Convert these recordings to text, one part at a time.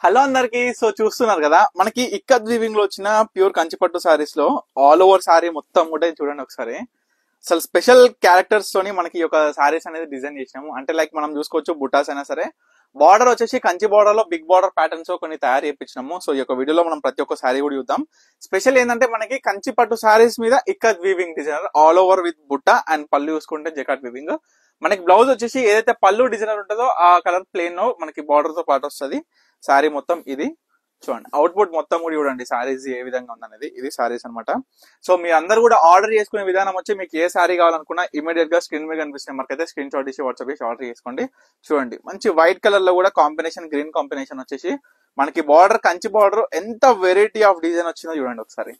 Hello అందరికి. So చూస్తున్నారు కదా, మనకి ఇక్కత్ వీవింగ్ లో వచ్చిన ప్యూర్ కంచిపట్టు సారీస్ లో ఆల్ ఓవర్ సారీ మొత్తం కూడా చూడండి ఒకసారి. అసలు స్పెషల్ క్యారెక్టర్స్ తోని మనకి ఈ యొక్క సారీస్ అనేది డిజైన్ చేసినాము. అంటే లైక్ మనం చూసుకోవచ్చు బుటాస్ అయినా సరే, బార్డర్ వచ్చేసి కంచి బార్డర్ లో బిగ్ బార్డర్ ప్యాటర్న్స్ కొన్ని తయారు చేయించినాము. సో ఈ యొక్క వీడియోలో మనం ప్రతి ఒక్క సారీ కూడా చూద్దాం. స్పెషల్ ఏంటంటే మనకి కంచి పట్టు సారీస్ మీద ikat weaving designer all over with బుట్ట అండ్ పళ్ళు చూసుకుంటే జకాట్ వీవింగ్. మనకి బ్లౌజ్ వచ్చేసి ఏదైతే పళ్ళు డిజైనర్ ఉంటుందో ఆ కలర్ ప్లేన్ లో మనకి బార్డర్ తో పాటు వస్తుంది. సారీ మొత్తం ఇది చూడండి, అవుట్పుట్ మొత్తం కూడా చూడండి సారీస్ ఏ విధంగా ఉందనేది. ఇది సారీస్ అనమాట. సో మీ అందరు కూడా ఆర్డర్ చేసుకునే విధానం వచ్చి మీకు ఏ సారీ కావాలనుకున్నా ఇమీడియట్ గా స్క్రీన్ మీద కనిపిస్తున్న మనకైతే స్క్రీన్ షాట్ ఇచ్చి వాట్సాప్ చేసి ఆర్డర్ చేసుకోండి. చూడండి మంచి వైట్ కలర్ లో కూడా కాంబినేషన్, గ్రీన్ కాంబినేషన్ వచ్చేసి మనకి బార్డర్ కంచి బార్డర్ ఎంత వెరైటీ ఆఫ్ డిజైన్ వచ్చిందో చూడండి ఒకసారి.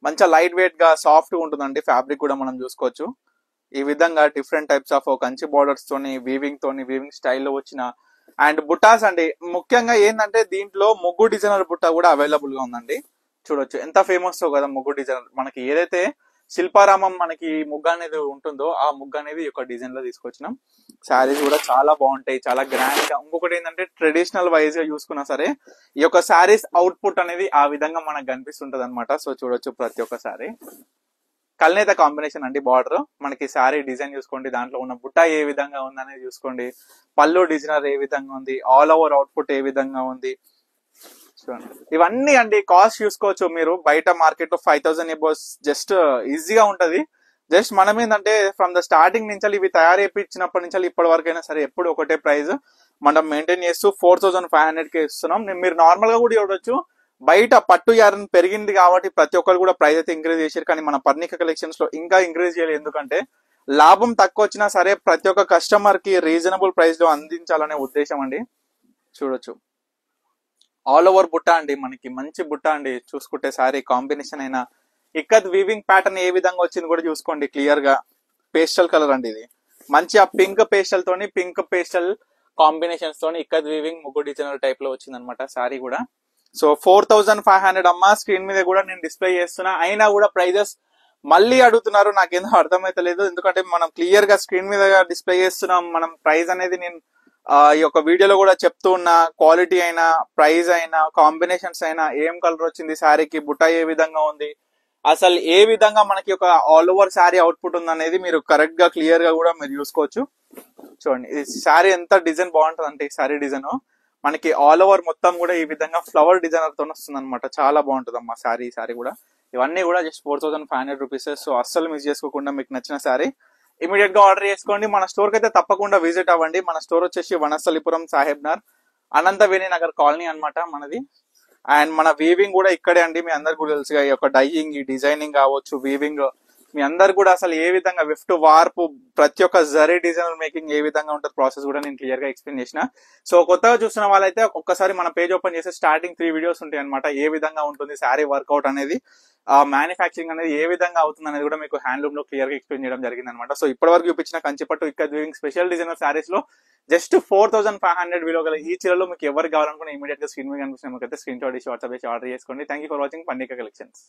మంచిగా లైట్ వెయిట్ గా సాఫ్ట్ గా ఉంటుందండి. ఫ్యాబ్రిక్ కూడా మనం చూసుకోవచ్చు. ఈ విధంగా different types of Kanchi borders తోని వీవింగ్ స్టైల్లో వచ్చిన అండ్ బుటాస్ అండి. ముఖ్యంగా ఏంటంటే దీంట్లో ముగ్గు డిజైనర్ బుట్ట కూడా అవైలబుల్ గా ఉందండి. చూడొచ్చు ఎంత ఫేమస్ కదా ముగ్గు డిజైనర్. మనకి ఏదైతే శిల్పారామం మనకి ముగ్గు అనేది ఉంటుందో ఆ ముగ్గు అనేది ఒక డిజైన్ లో తీసుకొచ్చినాం. శారీస్ కూడా చాలా బాగుంటాయి, చాలా గ్రాండ్ గా. ఇంకొకటి ఏంటంటే ట్రెడిషనల్ వైజ్ గా చూసుకున్నా సరే ఈ యొక్క శారీస్ అవుట్పుట్ అనేది ఆ విధంగా మనకు కనిపిస్తుంటది అనమాట. సో చూడొచ్చు ప్రతి ఒక్క శారీ కల్నేత కాంబినేషన్ అండి. బార్డర్ మనకి శారీ డిజైన్ చూసుకోండి, దాంట్లో ఉన్న బుట్ట ఏ విధంగా ఉందనేది చూసుకోండి, పళ్ళు డిజైనర్ ఏ విధంగా ఉంది, ఆల్ ఓవర్ అవుట్పుట్ ఏ విధంగా ఉంది చూడండి. ఇవన్నీ అండి కాస్ట్ చూసుకోవచ్చు మీరు. బయట మార్కెట్ లో 5000 ఎబోస్ జస్ట్ ఈజీగా ఉంటది. జస్ట్ మనం ఏంటంటే ఫ్రమ్ ద స్టార్టింగ్ నుంచి ఇవి తయారు చేయించినప్పటి నుంచి ఇప్పటి వరకు అయినా సరే ఎప్పుడు ఒకటే ప్రైస్ మనం మెయింటైన్ చేస్తూ 4500 కి ఇస్తున్నాం. మీరు నార్మల్ గా కూడా చూడొచ్చు, బయట పట్టు యారన్ పెరిగింది కాబట్టి ప్రతి ఒక్కరు కూడా ప్రైస్ అయితే ఇంక్రీజ్ చేశారు. కానీ మన పర్ణిక కలెక్షన్స్ లో ఇంకా ఇంక్రీజ్ చేయాలి. ఎందుకంటే లాభం తక్కువ వచ్చినా సరే ప్రతి ఒక్క కస్టమర్ కి రీజనబుల్ ప్రైస్ లో అందించాలనే ఉద్దేశం అండి. చూడొచ్చు ఆల్ ఓవర్ బుట్ట అండి, మనకి మంచి బుట్ట అండి. చూసుకుంటే సారీ కాంబినేషన్ అయినా ఇక్కత్ వీవింగ్ ప్యాటర్న్ ఏ విధంగా వచ్చింది కూడా చూసుకోండి క్లియర్ గా. పేస్టల్ కలర్ అండి ఇది. మంచి ఆ పింక్ పేస్టల్ కాంబినేషన్స్ తోని ఇక్కత్ వీవింగ్ ముగ్గు డిజైనర్ టైప్ లో వచ్చింది అనమాట సారీ కూడా. సో 4500 అమ్మా. స్క్రీన్ మీద కూడా నేను డిస్ప్లే చేస్తున్నా, అయినా కూడా ప్రైజెస్ మళ్ళీ అడుగుతున్నారు. నాకేందో అర్థమైతలేదు. ఎందుకంటే మనం క్లియర్ గా స్క్రీన్ మీద డిస్ప్లే చేస్తున్నాం. మనం ప్రైస్ అనేది నేను ఈ యొక్క వీడియోలో కూడా చెప్తూ ఉన్నా. క్వాలిటీ అయినా, ప్రైస్ అయినా, కాంబినేషన్స్ అయినా, ఏం కలర్ వచ్చింది శారీకి, బుట్ట ఏ విధంగా ఉంది, అసలు ఏ విధంగా మనకి ఒక ఆల్ ఓవర్ శారీ అవుట్పుట్ ఉంది అనేది మీరు కరెక్ట్ గా క్లియర్ గా కూడా మీరు చూసుకోవచ్చు. చూడండి ఈ శారీ ఎంత డిజైన్ బాగుంటుంది అంటే ఈ శారీ డిజైన్ మనకి ఆల్ ఓవర్ మొత్తం కూడా ఈ విధంగా ఫ్లవర్ డిజైనర్ తో వస్తుంది అనమాట. చాలా బాగుంటుంది అమ్మా శారీ. ఈ శారీ కూడా ఇవన్నీ కూడా జస్ట్ 4500 రూపీస్. సో అస్సలు మిస్ చేసుకోకుండా మీకు నచ్చిన శారీ ఇమీడియట్ గా ఆర్డర్ చేసుకోండి. మన స్టోర్ కి అయితే తప్పకుండా విజిట్ అవ్వండి. మన స్టోర్ వచ్చేసి వనస్థలిపురం, సాహెబ్నగర్, అనంతవేణి నగర్ కాలనీ అనమాట మనది. అండ్ మన వీవింగ్ కూడా ఇక్కడే అండి. మీ అందరికి కూడా తెలుసుగా ఈ యొక్క డైయింగ్, ఈ డిజైనింగ్ కావచ్చు, వీవింగ్ మీ అందరు కూడా అసలు ఏ విధంగా విఫ్ట్ వార్పు ప్రతి ఒక్క జరీ డిజైనర్ మేకింగ్ ఏ విధంగా ఉంటుంది ప్రాసెస్ కూడా నేను క్లియర్ గా ఎక్స్ప్లెయిన్ చేసిన. సో కొత్తగా చూస్తున్న వాళ్ళైతే ఒక్కసారి మన పేజ్ ఓపెన్ చేసి స్టార్టింగ్ 3 వీడియోస్ ఉంటాయి అనమాట. ఏ విధంగా ఉంటుంది శారీ వర్కౌట్ అనేది, మ్యానుఫ్యాక్చరింగ్ అనేది ఏ విధంగా అవుతుంది అనేది కూడా మీకు హ్యాండ్లూమ్ లో క్లియర్ గా ఎక్స్ప్లెయిన్ చేయడం జరిగింది అనమాట. సో ఇప్పటి వరకు చూపించిన Kanchipattu ikkat weaving special designer saris లో జస్ట్ 4500 విలువ గల ఈ చీరలో మీకు ఎవరు కావాలనుకున్న ఇమీడియట్ గా స్క్రీన్ మీద కనిపిస్తున్న స్క్రీన్ షాట్ ఇచ్చి వాట్సాప్ చేసి ఆర్డర్ చేసుకోండి. Thank you for watching Parnika collections.